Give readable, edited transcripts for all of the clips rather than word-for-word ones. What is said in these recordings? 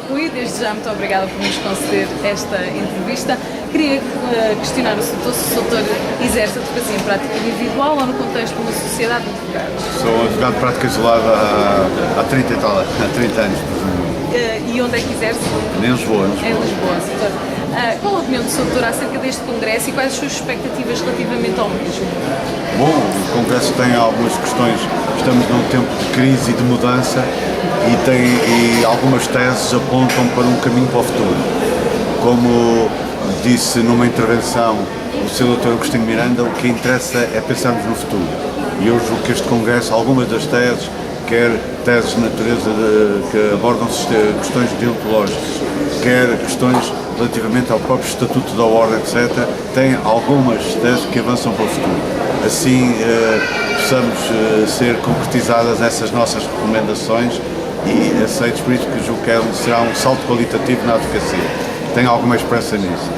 Rui, desde já muito obrigada por nos conceder esta entrevista. Queria questionar o Soutor se o Soutor exerce a advocacia em prática individual ou no contexto de uma sociedade de advogados. Sou advogado de prática isolada há 30 anos. E onde é que exerce? Em Lisboa. Em Lisboa, Soutor. Qual a opinião do Soutor acerca deste congresso e quais as suas expectativas relativamente ao mesmo? Bom, o Congresso tem algumas questões. Estamos num tempo de crise e de mudança e algumas teses apontam para um caminho para o futuro. Como disse numa intervenção o Sr. Dr. Agostinho Miranda, o que interessa é pensarmos no futuro. E eu julgo que este Congresso, algumas das teses, quer teses de natureza que abordam questões deontológicas, quer questões relativamente ao próprio Estatuto da Ordem, etc., tem algumas teses que avançam para o futuro. Assim, possamos ser concretizadas essas nossas recomendações e aceitos, por isso que julgo que será um salto qualitativo na advocacia. Tenho alguma esperança nisso.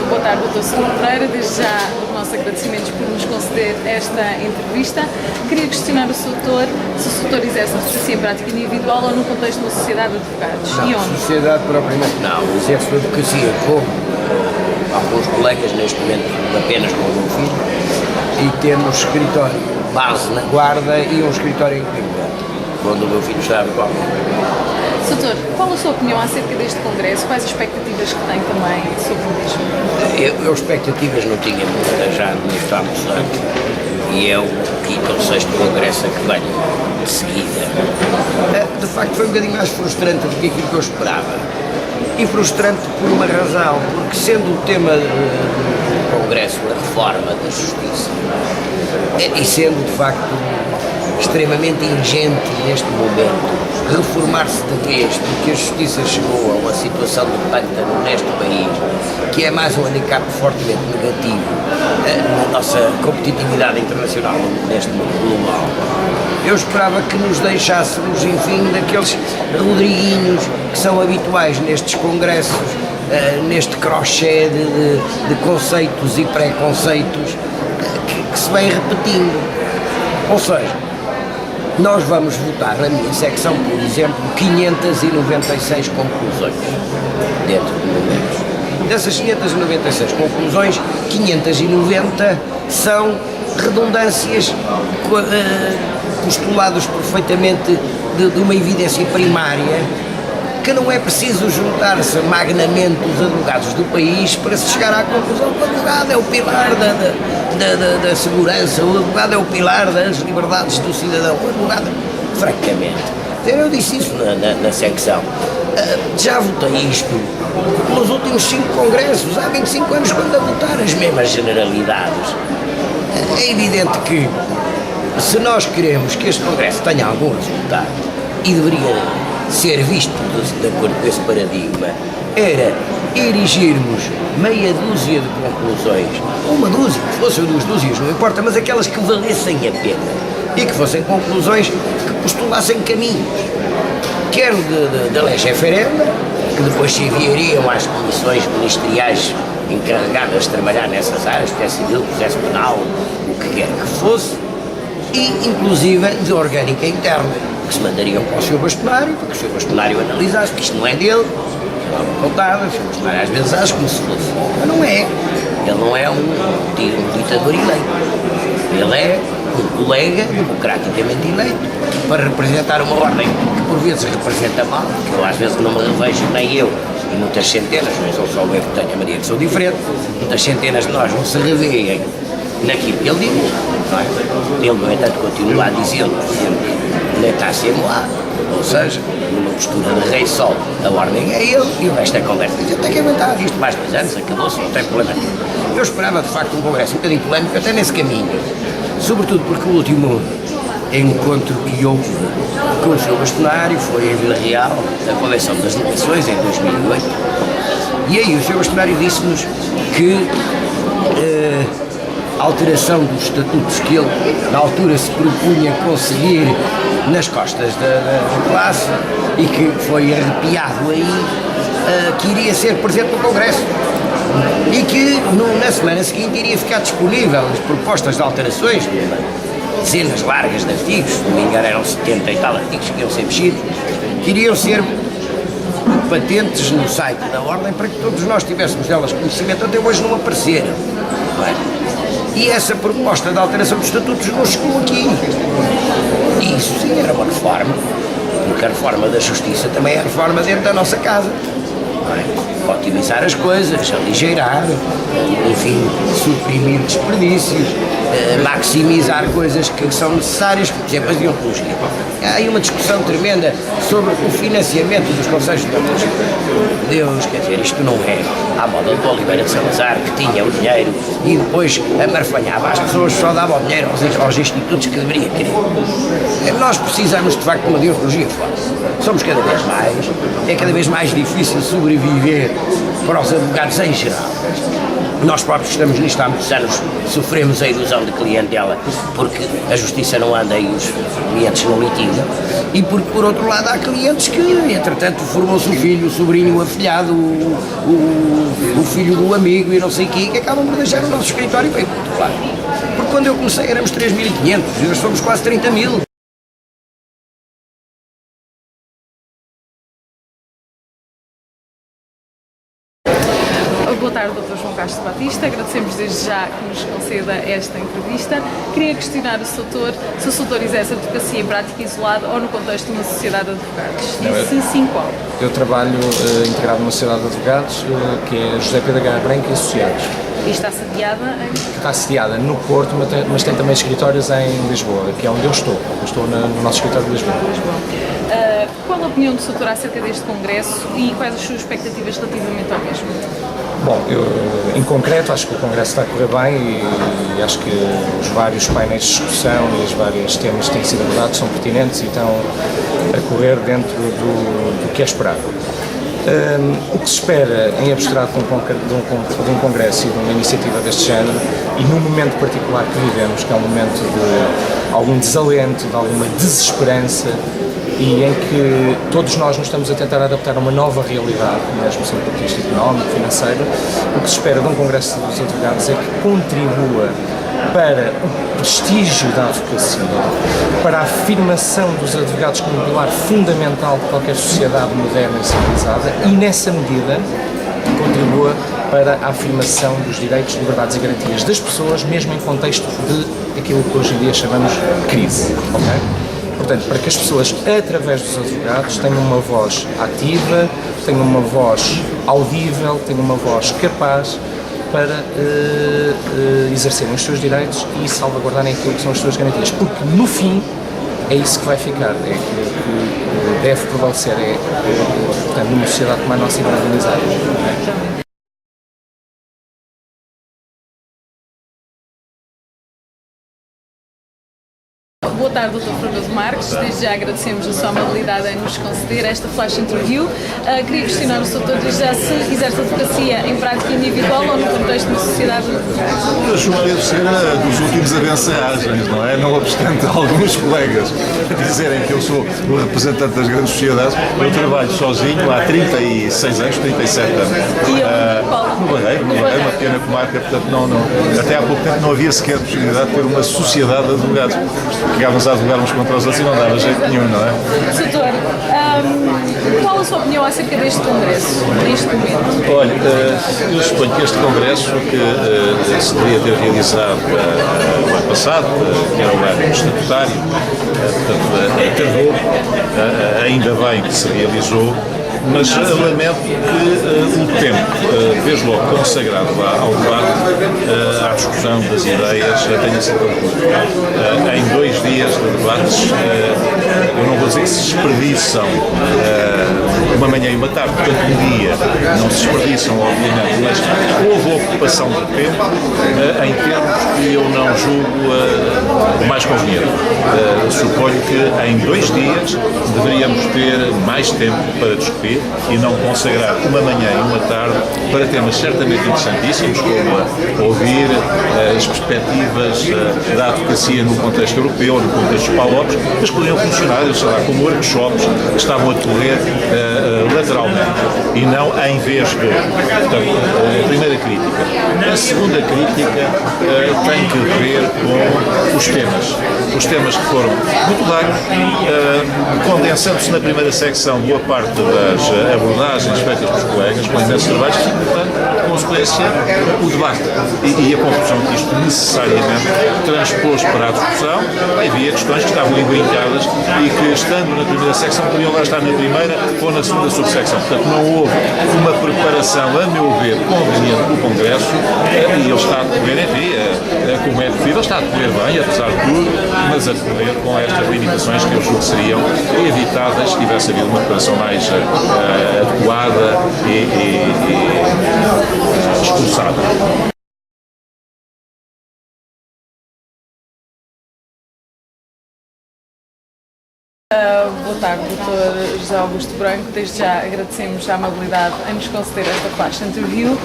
Boa tarde, Dr. Soutor Pereira. Desde já os nossos agradecimentos por nos conceder esta entrevista. Queria questionar o Soutor se o Soutor exerce a advocacia em prática individual ou no contexto de uma sociedade de advogados. Não, e onde? sociedade propriamente não. Exerço a advocacia como alguns colegas, neste momento apenas com o meu filho, e temos escritório base na Guarda e um escritório em Coimbra, onde o meu filho está habitualmente. Soutor, qual a sua opinião acerca deste congresso? Quais as expectativas que tem também sobre o mesmo? Eu expectativas não tinha muitas já nisto há muitos anos, e é o quinto ou sexto congresso a que venho de seguida. De facto foi um bocadinho mais frustrante do que aquilo que eu esperava. E frustrante por uma razão, porque sendo o tema do congresso a reforma da justiça, e sendo de facto extremamente ingente neste momento reformar-se de vez, porque a justiça chegou a uma situação de pântano neste país, que é mais um handicap fortemente negativo na nossa competitividade internacional neste mundo global. Eu esperava que nos deixássemos, enfim, daqueles Rodriguinhos que são habituais nestes congressos, neste crochê de conceitos e preconceitos que se vem repetindo. Ou seja, nós vamos votar na minha secção, por exemplo, 596 conclusões dentro do momento. Dessas 596 conclusões, 590 são redundâncias, postulados perfeitamente de uma evidência primária, que não é preciso juntar-se magnamente os advogados do país para se chegar à conclusão que o advogado é o pilar da segurança, o advogado é o pilar das liberdades do cidadão, o advogado, francamente. Eu disse isso na secção. Já votei isto nos últimos 5 congressos, há 25 anos, quando a votar as mesmas generalidades. É evidente que, se nós queremos que este congresso tenha algum resultado, e deveria ser visto de acordo com esse paradigma, era erigirmos meia dúzia de conclusões, ou uma dúzia, que fossem 2 dúzias, não importa, mas aquelas que valessem a pena e que fossem conclusões que postulassem caminhos, quer da legge ferenda, que depois se enviariam às comissões ministeriais encarregadas de trabalhar nessas áreas, processo civil, processo penal, o que quer que fosse, e inclusive de orgânica interna, que se mandariam para o Sr. Bastonário, para que o Sr. Bastonário analisasse, porque isto não é dele, não é contado, o Sr. Bastonário às vezes acha como se fosse, mas não é. Ele não é um ditador eleito, ele é um colega democraticamente eleito, para representar uma ordem que por vezes representa mal, que eu às vezes não me revejo, nem eu, e muitas centenas, não sou só eu que tenho a mania que sou diferente, muitas centenas de nós não se revêem naquilo que ele diz, não é? Ele, no entanto, continua a dizê-lo sempre, l'état c'est moi, ou seja, numa postura de rei sol, a ordem é ele e o resto é conversa. Eu tenho que aguentar isto mais 2 anos, acabou-se, não tem problema nenhum. Eu esperava, de facto, um congresso um bocadinho polémico, até nesse caminho, sobretudo porque o último encontro que houve com o Sr. Bastonário foi em Vila Real, na convenção das delegações, em 2008, e aí o Sr. Bastonário disse-nos que a alteração dos estatutos que ele, na altura, se propunha conseguir nas costas da classe e que foi arrepiado aí, que iria ser presente no Congresso e que na semana seguinte iria ficar disponível as propostas de alterações dezenas largas de artigos, se não me engano eram 70 e tal artigos que iam ser mexidos, que iriam ser patentes no site da Ordem para que todos nós tivéssemos delas conhecimento, até hoje não apareceram. Não é? E essa proposta de alteração dos estatutos não chegou aqui. E isso sim era uma reforma, porque a reforma da Justiça também é a reforma dentro da nossa casa. Não é? Otimizar as coisas, aligeirar, enfim, suprimir desperdícios, maximizar coisas que são necessárias, por exemplo, a deontologia. Há aí uma discussão tremenda sobre o financiamento dos conselhos de deontologia. Deus, quer dizer, isto não é à moda do Oliveira de Salazar, que tinha o dinheiro e depois amarfanhava as pessoas, só dava o dinheiro aos institutos que deveria querer. Nós precisamos, de facto, de uma deontologia forte. Somos cada vez mais, é cada vez mais difícil sobreviver para os advogados em geral. Nós próprios estamos nisto há muitos anos, sofremos a ilusão de clientela porque a justiça não anda e os clientes não litigam, e porque por outro lado há clientes que entretanto formou-se o filho, o sobrinho, o afilhado, o filho do amigo e não sei o quê, que acabam por deixar o nosso escritório bem por outro lado. Porque quando eu comecei éramos 3.500 e hoje somos quase 30.000. Boa tarde, Dr. João Castro Batista. Agradecemos desde já que nos conceda esta entrevista. Queria questionar o Sr. se o Sr. exerce a advocacia em prática isolada ou no contexto de uma sociedade de advogados. E se sim, qual? Eu trabalho integrado numa sociedade de advogados, que é José Pedro H. Branco e Associados. E está sediada em? Está sediada no Porto, mas tem também escritórios em Lisboa, que é onde eu estou. Eu estou no nosso escritório de Lisboa. Qual a opinião do Sr. acerca deste Congresso e quais as suas expectativas relativamente ao mesmo? Bom, eu, em concreto, acho que o Congresso está a correr bem e acho que os vários painéis de discussão e os vários temas que têm sido abordados são pertinentes e estão a correr dentro do que é esperado. O que se espera em abstrato de um Congresso e de uma iniciativa deste género, e num momento particular que vivemos, que é um momento de algum desalento, de alguma desesperança, e em que todos nós nos estamos a tentar adaptar a uma nova realidade, mesmo sob o ponto de vista económico, financeiro, o que se espera de um Congresso dos Advogados é que contribua para o prestígio da advocacia, para a afirmação dos advogados como um pilar fundamental de qualquer sociedade moderna e civilizada e, nessa medida, contribua para a afirmação dos direitos, liberdades e garantias das pessoas, mesmo em contexto de aquilo que hoje em dia chamamos de crise. Okay? Portanto, para que as pessoas, através dos advogados, tenham uma voz ativa, tenham uma voz audível, tenham uma voz capaz para exercerem os seus direitos e salvaguardarem aquilo que são as suas garantias. Porque, no fim, é isso que vai ficar, é aquilo que deve prevalecer, portanto, numa sociedade como a nossa e organizada. Boa tarde, Dr. Fragoso Marques. Desde já agradecemos a sua amabilidade em nos conceder esta flash interview. Queria questionar o Sr. desde já se exerce a advocacia em prática individual ou no contexto de uma sociedade. Eu acho que devo ser dos últimos avançagens, não é? Não obstante alguns colegas dizerem que eu sou o representante das grandes sociedades, eu trabalho sozinho há 36 anos, 37 anos. No Barreiro, é uma pequena comarca, portanto até há pouco tempo não havia sequer possibilidade de ter uma sociedade de advogados. Chegávamos a advogar uns contra os outros e não dava jeito nenhum, não é? Doutor, qual a sua opinião acerca deste Congresso, neste momento? Olha, eu suponho que este Congresso, que se deveria ter realizado o ano passado, que era o ano estatutário, portanto, tardou, ainda bem que se realizou, mas lamento que o tempo, desde logo consagrado ao debate, à discussão das ideias, tenha sido tão curto. Em 2 dias de debates, eu não vou dizer que se desperdiçam uma manhã e uma tarde, portanto um dia não se desperdiçam, obviamente, mas houve ocupação de tempo em termos que eu não julgo o mais conveniente. Suponho que em 2 dias deveríamos ter mais tempo para discutir dia e não consagrar uma manhã e uma tarde para temas certamente interessantíssimos, como ouvir as perspectivas da advocacia no contexto europeu, no contexto dos PALOPs, mas poderiam funcionar, eu sei lá, como workshops que estavam a decorrer lateralmente e não em vez de. Portanto, a primeira crítica. A segunda crítica tem que ver com os temas. Os temas que foram muito largos, condensando-se na primeira secção boa parte das abordagens feitas pelos colegas, com imensos trabalhos, e, portanto, consequência, o debate e a conclusão que isto necessariamente transpôs para a discussão. Havia questões que estavam embrincadas e que, estando na primeira secção, podiam lá estar na primeira ou na segunda subsecção. Portanto, não houve uma preparação, a meu ver, conveniente do Congresso, e ele está a decorrer, enfim, como é devido, ele está a decorrer bem, apesar de tudo, mas a decorrer com estas limitações que eu julgo que seriam evitadas se tivesse havido uma preparação mais adequada e esforçada. Boa tarde, Dr. José Augusto Branco. Desde já agradecemos a amabilidade em nos conceder esta flash interview.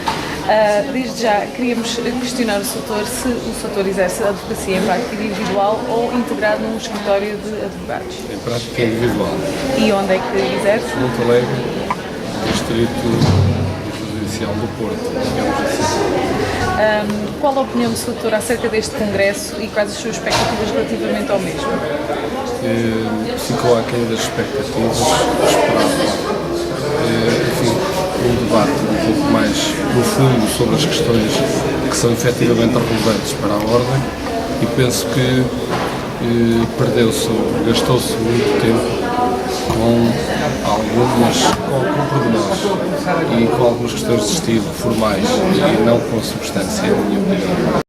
Desde já queríamos questionar o Sr. se o Sr. exerce a advocacia em prática individual ou integrado num escritório de advogados. Em prática individual. E onde é que exerce? Monte Alegre, Distrito Judicial do Porto, digamos assim. Qual a opinião do Sr. acerca deste Congresso e quais as suas expectativas relativamente ao mesmo? Ficou aquém das expectativas, esperava, enfim, um debate um pouco mais profundo sobre as questões que são efetivamente relevantes para a ordem e penso que gastou-se muito tempo com pormenores e com algumas questões de estilo formais e não com substância, na minha opinião.